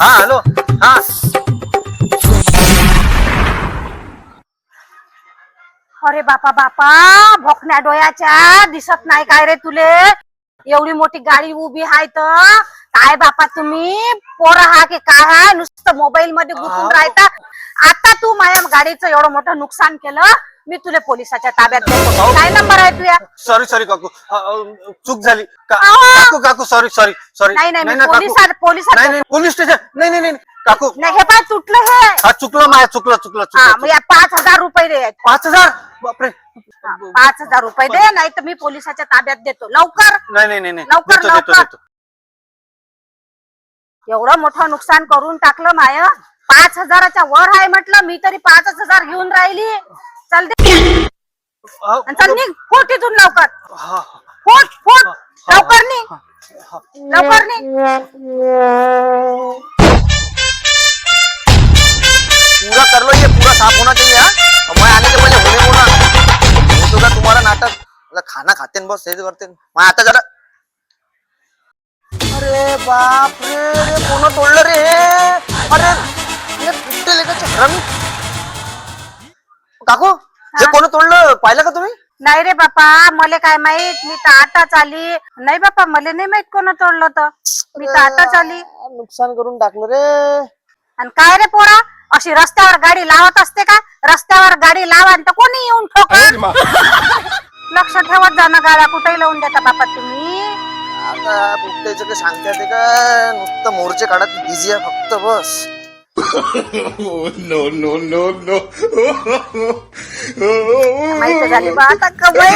हा हॅलो. हा अरे बापा बापा, भोकण्या डोळ्याच्या दिसत नाही काय रे तुले? एवढी मोठी गाडी उभी आहे तर काय बापा तुम्ही पोर हा की काय हा? नुसतं मोबाईल मध्ये गुंतून राहता. आता तू माझ्या गाडीचं एवढं मोठं नुकसान केलं, मी तुला पोलिसाच्या ताब्यात देतो. काय नंबर आहे तुझ्या? सॉरी सॉरी काकू, चूक झाली काकू. काकू सॉरी सॉरी सॉरी. नाही नाही, मी पोलिसात पोलिसात नाही पोलीस स्टेशन. नाही नाही नाही काकू. नाही, हे पाय तुटलं हे. हा चुकलं माझ्या, चुकलं चुकलं हा, चुकलं. मग या 5,000 रुपये दे. 5,000? बापरे. 5,000 रुपये दे, नाही तर मी पोलिसाच्या ताब्यात देतो. लवकर नाही नाही नाही लवकर, देतो देतो लवकर. देतो. एवढं मोठं नुकसान करून टाकलं माय. 5,000च्या वर आहे म्हटलं, मी तरी 5,000 घेऊन राहिली. चल दे आणि चल निघ, फुट इथून लवकर. हा फुट फुट लवकर निघ, लवकर निघ. पूरा कर लो, ये पूरा साफ होना चाहिए। हाँ मैं आने के पहले होने बोला तो का तुम्हारा नाटक मतलब खाना खाते हैं बस सही करते हैं। मैं आता जरा। अरे बाप रे, रे कोण तोडलं रे? अरे ये कुठे लेकर हरामी काकू, हे कोण तोडलं पाहिलं का तुम्ही? नाही रे बापा, मला काय माहित, मी तर आताच आली. नाही बापा, मला नाही माहित कोण तोडलं तर, मी तर आताच आली. नुकसान करून टाकलं रे. आणि काय रे पोरा, अशी रस्त्यावर गाडी लावत असते का? रस्त्यावर गाडी लावा तर कोणी येऊन ठोका. लक्ष ठेवत जा ना, गाड्या कुठेही लावून देता बापा तुम्ही. आता बुकट्याचं काही सांगता येते का? नुसतं मोर्चे काढत बिझी आहे फक्त बस. no, no, no, no. माहित झाली बा आता कमाई.